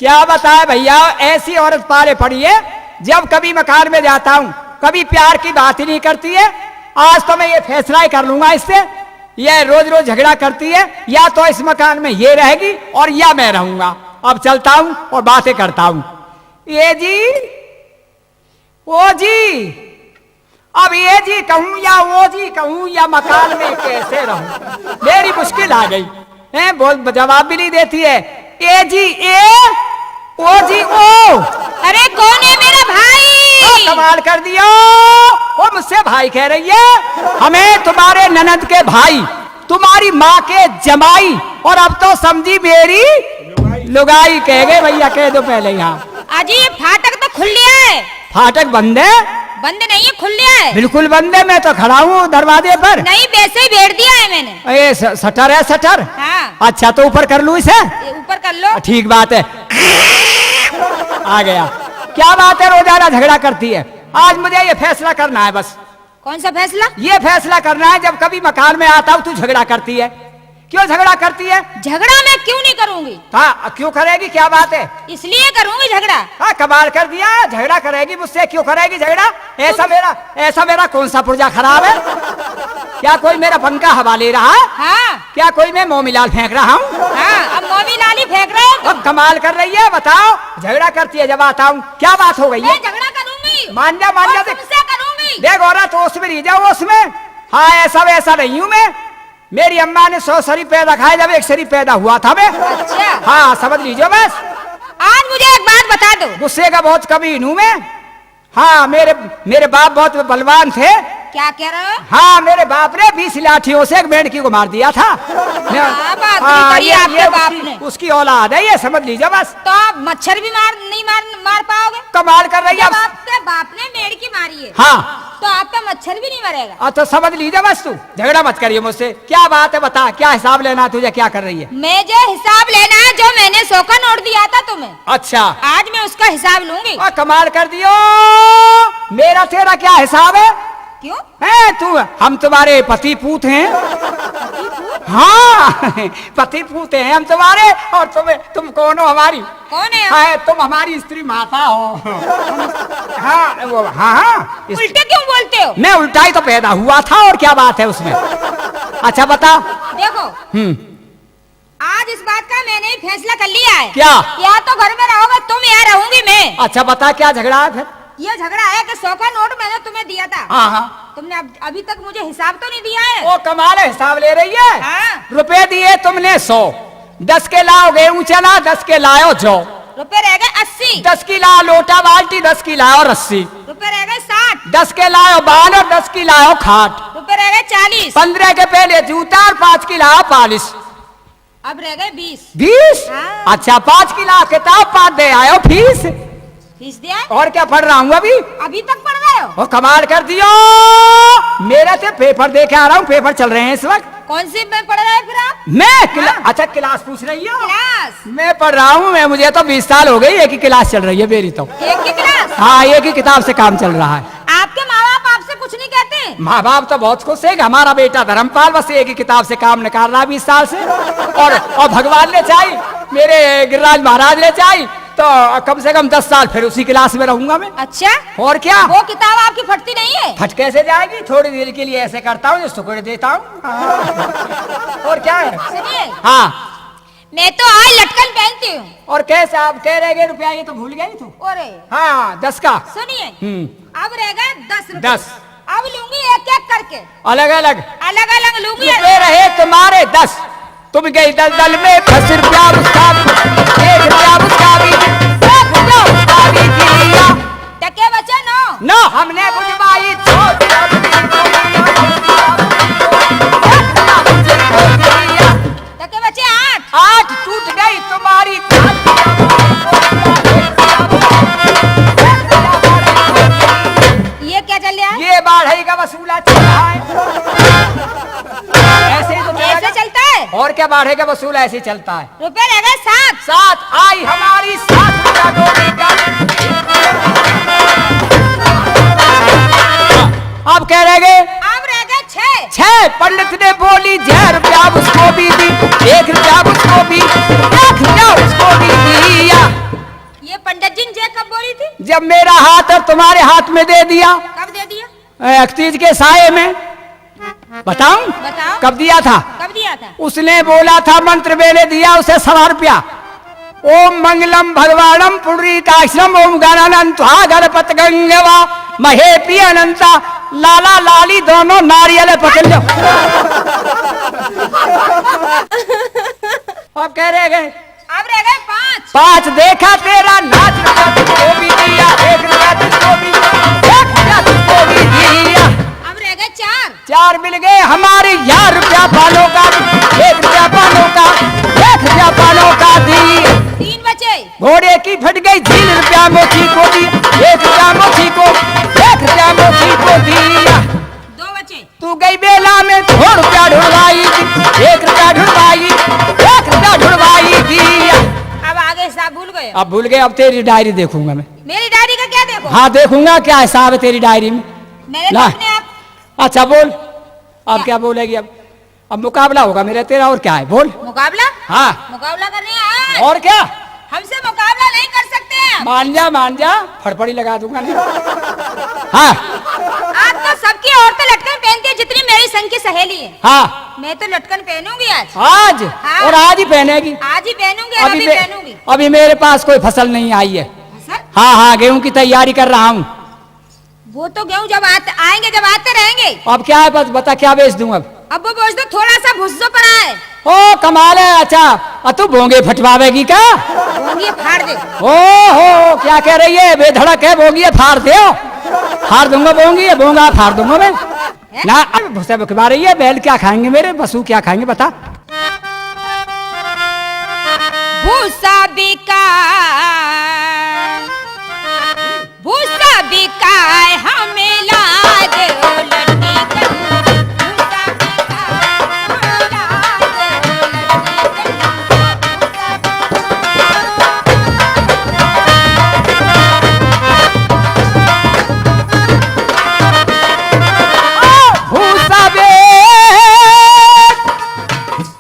क्या बताए भैया, ऐसी औरत पाले पड़ी है, जब कभी मकान में जाता हूँ कभी प्यार की बात ही नहीं करती है। आज तो मैं ये फैसला ही कर लूंगा इससे, यह रोज रोज झगड़ा करती है, या तो इस मकान में ये रहेगी और या मैं रहूंगा। अब चलता हूँ और बातें करता हूँ। ये जी, ओ जी, अब ये जी कहूँ या वो जी कहूँ या मकान में कैसे रहूं, मेरी मुश्किल आ गई है। बोल, जवाब भी नहीं देती है। ए जी ए, ओ जी ओ। अरे कौन है मेरा भाई? कमाल कर दिया, वो मुझसे भाई कह रही है। हमें तुम्हारे ननद के भाई, तुम्हारी माँ के जमाई, और अब तो समझी मेरी लुगाई कह गए। भैया कह दो पहले यहाँ। अजी ये फाटक तो खुल लिया है। फाटक बंद है? बंद नहीं है, खुल लिया है। बिल्कुल बंद है, मैं तो खड़ा हूँ दरवाजे पर। नहीं, वैसे ही भेड़ दिया है मैंने। ये शटर है, शटर। हाँ। अच्छा तो ऊपर कर लूँ इसे? ऊपर कर लो। ठीक बात है, आ गया। क्या बात है, रोजाना झगड़ा करती है। आज मुझे ये फैसला करना है बस। कौन सा फैसला? ये फैसला करना है, जब कभी मकान में आता हूँ तू झगड़ा करती है। क्यों झगड़ा करती है? झगड़ा मैं क्यों नहीं करूंगी? हाँ, क्यों करेगी, क्या बात है? इसलिए करूंगी झगड़ा। हाँ, कमाल कर दिया, झगड़ा करेगी मुझसे। क्यों करेगी झगड़ा? ऐसा मेरा कौन सा पुर्जा खराब है? क्या कोई मेरा पंखा हवा ले रहा है? हाँ। क्या कोई मैं मोमीलाल फेंक रहा हूँ? हाँ, अब मोमीलाल ही फेंक रहे हो। अब कमाल कर रही है, बताओ। झगड़ा करती है जब आता हूँ, क्या बात हो गई है? मैं झगड़ा करूंगी। मान जा तुमसे करूंगी। देख औरत, तो उसमें नहीं जाओ उसमें। हाँ, ऐसा वैसा नहीं हूँ मैं। मेरी अम्मा ने 100 शरीफ पैदा खाए, जब एक शरीफ पैदा हुआ था मैं। अच्छा। हाँ, समझ लीजिए बस। आज मुझे एक बात बता दो। गुस्से का बहुत कमीन हूँ मैं। हाँ, मेरे बाप बहुत बलवान थे। क्या कह रहे हो? हाँ, मेरे बाप ने 20 लाठियों से एक मेंढकी को मार दिया था। आपके बाप ने। उसकी औलाद है ये, समझ लीजिए बस। तो आप मच्छर भी नहीं मार पाओगे? कमाल कर रही है। आपके बाप ने मेंढकी मारी है। हाँ, तो आपका मच्छर भी नहीं मरेगा। तो समझ लीजिए बस। तू झगड़ा मत करिए मुझसे। क्या बात है, बता, क्या हिसाब लेना तुझे? क्या कर रही है? मैं जो हिसाब लेना है, जो मैंने 100 का नोट दिया था तुम्हें, अच्छा, आज मैं उसका हिसाब लूंगी। कमाल कर दियो। मेरा तेरा क्या हिसाब है? क्यों है तू? हम तुम्हारे पति पूत हैं। हाँ, पति पूत हैं हम तुम्हारे। और तुम कौन हो हमारी? कौन है? हाँ, तुम हमारी स्त्री माता हो। हाँ, हाँ। उल्टे क्यों बोलते हो? मैं उल्टा ही तो पैदा हुआ था, और क्या बात है उसमें? अच्छा बता। देखो, आज इस बात का मैंने ही फैसला कर लिया है। क्या? या तो घर में रहोगे तुम, या रहूंगी मैं। अच्छा बता, क्या झगड़ा है फिर? ये झगड़ा है कि 100 का नोट मैंने तुम्हें दिया था। हाँ। तुमने अभी तक मुझे हिसाब तो नहीं दिया है। ओ कमाल है, हिसाब ले रही है। हाँ। रुपए दिए तुमने 100, 10 के लाओगे ऊंचा ना, 10 के लाओ जो। रुपए रह गए 80। 10 की लाओ लोटा बाल्टी, 10 की लाओ रस्सी। रुपए रह गए 60। 10 के लाओ बाल और 10 की लाओ खाट। रुपए रह गए 40। 15 के पहले जूता और 5 की लाओ पालिश। अब रह गए 20। 20? हाँ। अच्छा, 5 की लाओ किताब, 5 दे आयो फीस। फीस दिया? और क्या पढ़ रहा हूँ अभी तक पढ़ रहे हो? ओ कमाल कर दियो। मेरा से पेपर देखे आ रहा हूँ, पेपर चल रहे हैं इस वक्त। कौन सी में पढ़ रहे हैं फिर आप? मैं हाँ। अच्छा, क्लास पूछ रही हो? क्लास मैं पढ़ रहा हूँ। मैं मुझे तो 20 साल हो गई, एक ही क्लास चल रही है मेरी तो। एक ही क्लास? हाँ, एक ही किताब से काम चल रहा है। आपके माँ बाप आपसे कुछ नहीं कहते? माँ बाप तो बहुत खुश है कि हमारा बेटा धर्मपाल बस एक ही किताब से काम निकाल रहा है 20 साल से। और भगवान ने चाही, मेरे गिरिराज महाराज ने चाही, तो कम से कम 10 साल फिर उसी क्लास में रहूंगा मैं। अच्छा, और क्या? वो किताब आपकी फटती नहीं है? फट कैसे जाएगी? थोड़ी देर के लिए ऐसे करता हूँ, टुकड़े देता हूँ। और क्या है? सुनिए, हाँ, मैं तो आज लटकन पहनती हूँ। और कैसे आप कह रहे रुपया? ये तो भूल गई तू। अरे हाँ, 10 का। सुनिए, अब रह गए 10 रुपए। 10 अब लूंगी एक एक करके, अलग अलग लूंगी। रुपए रहे तुम्हारे 10, तुम गई दलदल में फंस। रुपया उसका भी, 1 रुपया उसका भी, 1 रुपया उसका भी दिया। टके बचे 9। हमने बुझवाई टके बचे 8। 8 टूट गई तुम्हारी। ये क्या चल रहा है? ये बाढ़ई का वसूला चल रहा है। ऐसे ही तो ऐसे चलता है? और क्या, बाढ़े का वसूल ऐसे ही चलता है। रुपए रह गए 7। 7 आई हमारी 7 रुपया डोरी का। अब क्या रह गए? अब रह गए 6। 6 पंडित ने बोली 1 रुपया उसको भी दी, 1 रुपया उसको भी, 1 रुपया उसको भी दिया। कब बोली थी? जब मेरा हाथ और तुम्हारे हाथ में दे दिया, कब दे दिया? अख्तीज के साये में। बताऊं? बताओ। कब दिया था? कब दिया था? उसने बोला था, मंत्र मैंने दिया उसे 100 रुपया। ओम मंगलम भगवानम पुंडरीकाक्षम ओम गणानंत गणपत गंगवा महेपी अनंता लाला लाली दोनों नारियल पकड़ लो। अब कह रहे गए, अब रह गए 5। 5 देखा तेरा नाच रुपया तुझको भी दिया, 1 रुपया तुझको भी दिया, 1 रुपया तुझको भी दिया। अब रह गए 4। 4 मिल गए हमारे यार, रुपया पालों का 1 रुपया पालों का 1 रुपया पालों का दिया। 3 बचे। घोड़े की फट गई झील, रुपया मोची को दिया, 1 रुपया मोची को 1 रुपया मोची को दिया। 2 बचे। तू गई बेला में 2 रुपया ढूंढवाई, 1 रुपया ढूंढवाई 1 रुपया ढूंढवाई दिया। अब आगे हिसाब भूल गए? अब भूल गए, अब तेरी डायरी देखूंगा मैं। मेरी डायरी का क्या देखो? हाँ देखूंगा क्या हिसाब है तेरी डायरी में। मेरे ला। तो अपने आप। अच्छा बोल, अब क्या बोलेगी? अब मुकाबला होगा मेरा तेरा, और क्या है बोल। मुकाबला? हाँ मुकाबला करने आए? और क्या? हमसे मुकाबला नहीं कर सकते हैं। मान जा फड़फड़ी लगा दूंगा नहीं। हाँ आज तो सबकी औरतें लटकन पहनती है जितनी मेरी संग की सहेली है। हाँ मैं तो लटकन पहनूंगी आज। आज हाँ। और आज ही पहनेगी। आज ही पहनूंगी और अभी पहनूंगी। अभी मेरे पास कोई फसल नहीं आई है। फसल? हाँ हाँ गेहूं की तैयारी कर रहा हूँ। वो तो गेहूं जब आएंगे जब आते रहेंगे। अब क्या है, बस बता क्या बेच दूं अब वो बोझ दो थोड़ा सा भुस्सो पर आए। ओ कमाल है। अच्छा तू भोंगे फटवावेगी क्या? ये फाड़ दे। ओ हो क्या कह रही है? बेधड़क है, बोंगी है फाड़ दे। फाड़ दूंगा बोंगी है, बोंगा फाड़ दूंगा मैं ना। अब भूसा बकवा रही है। बैल क्या खाएंगे मेरे, पशु क्या खाएंगे बता? भूसा बिका भूसा बिकाए हमें ला दे ओ लड़की कन। भूसा बिकाए हमें ला दे ओ लड़की भूसा बेच,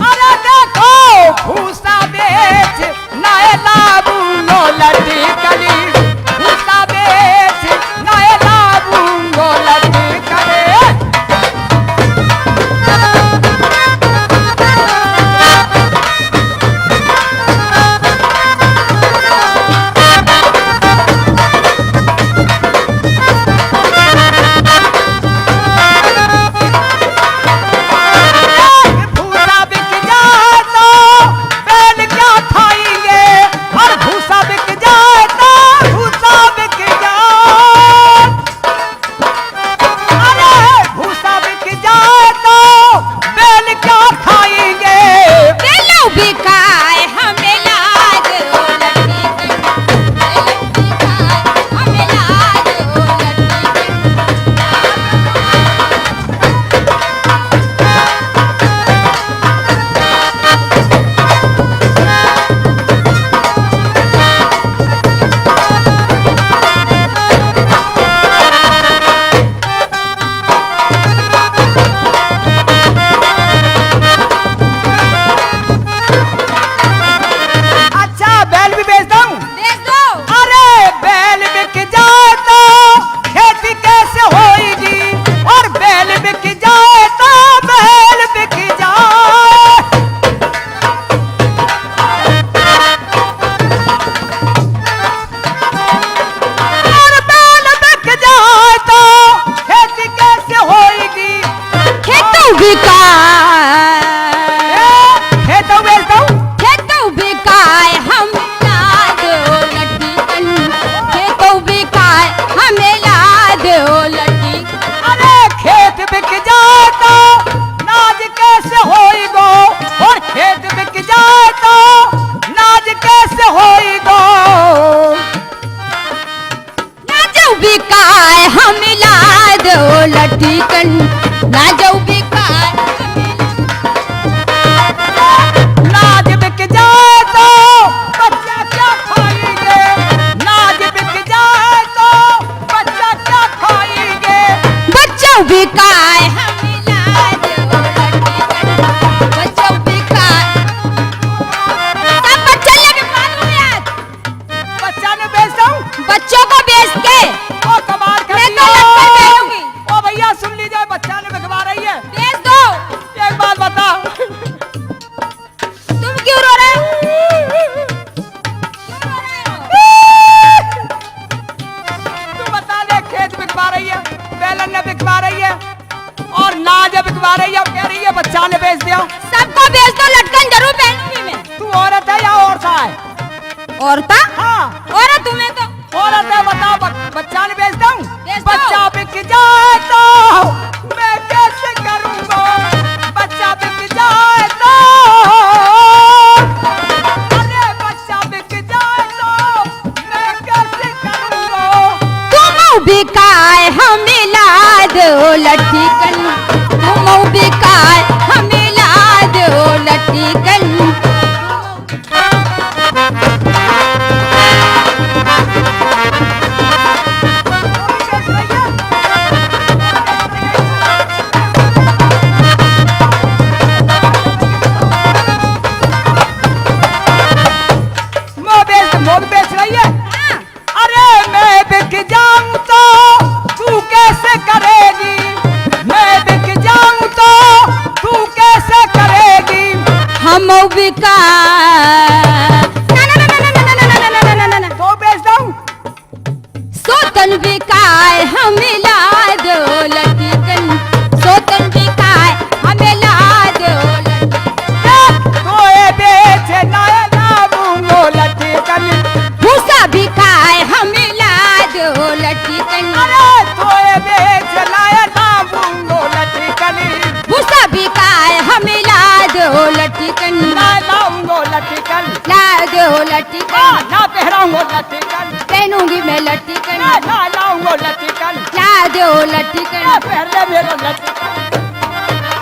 अरे देखो भूसा बेच नाए लाबू नो लड़ी कली। भूसा बेच नाए लाबू नो लड़ी कली। भूसा बिक जाए तो बैल क्या खाएंगे, और भूसा बिक जाए तो भूसा बिक जाए। अरे भूसा बिक जाए तो बैल क्या खाएंगे। बेलू बिकाए हमें ला दे ओ लड़की कन। बेलू बिकाए हमें ला दे ओ लड़की अच्छा बैल भी बेच दूं? बेच दो। अरे बैल बिक जाए तो खेती कैसे होएगी, और बैल बिक जाए तो बैल बिक जाए। और बैल बिक जाए तो खेती कैसे होएगी। खेतों बिकाए खेतों बेच दूं? खेतों बिकाए हम ला दे ओ लड़की कन। खेतों बिकाए हमें ला दे ओ लड़की। अरे खेत बिक जाए तो नाज कैसे होएगो, और खेत बिक जाए तो नाज कैसे होएगो। ना जो बिकाए हमें ला दे ओ लड़की कन। ना जो बिकाए नाज बिक जाए तो बच्चा क्या खाएंगे। नाज बिक जाए तो बच्चा क्या खाएंगे। बच्चों बिकाए हमें ला दे ओ लड़की कन। बच्चों बिकाए सब बच्चे लेके पालू यार। बच्चा ने बेच दूं? बच्चा ने बेच दिया। सबको बेच दो, लटकन जरूर पहनूंगी मैं। तू औरत है या औरसा है? औरता? हाँ औरत तुम्हें तो औरत है। बताओ बच्चा ने बेच दूं? बेच दो। बच्चा बिक जाए तो मैं कैसे करूंगा? बच्चा बिक जाए तो, अरे बच्चा बिक जाए तो मैं कैसे करूंगा? तुम बिकाए हमें ला दो लटकन, तुम बिकाए हमें ला दो लटकन। मोद बेच रही है? अरे मैं बिक जाऊं तो तू कैसे करेगी? मैं बिक जाऊं तो तू कैसे करेगी? हम बिका तो बेच दूं? सोतन बिकाए हमें ला दो लटकन, सोतन बिकाए हमें ला दो लटकन। तो ये बेच लाए लाऊंगो लटकन। भूसा बिकाए हमें ला दो लटकन, अरे तो ये बेच लाए लाऊंगो लटकन। भूसा बिकाए हमें ला दो लटकन, ना लाऊंगो लटकन। ला दो लटकन। ना पहनाऊंगो लटकन। पहनूंगी मैं लटकन, ना लाऊंगो लटकन। ला दो लटकन। पहले मेरा लटकन।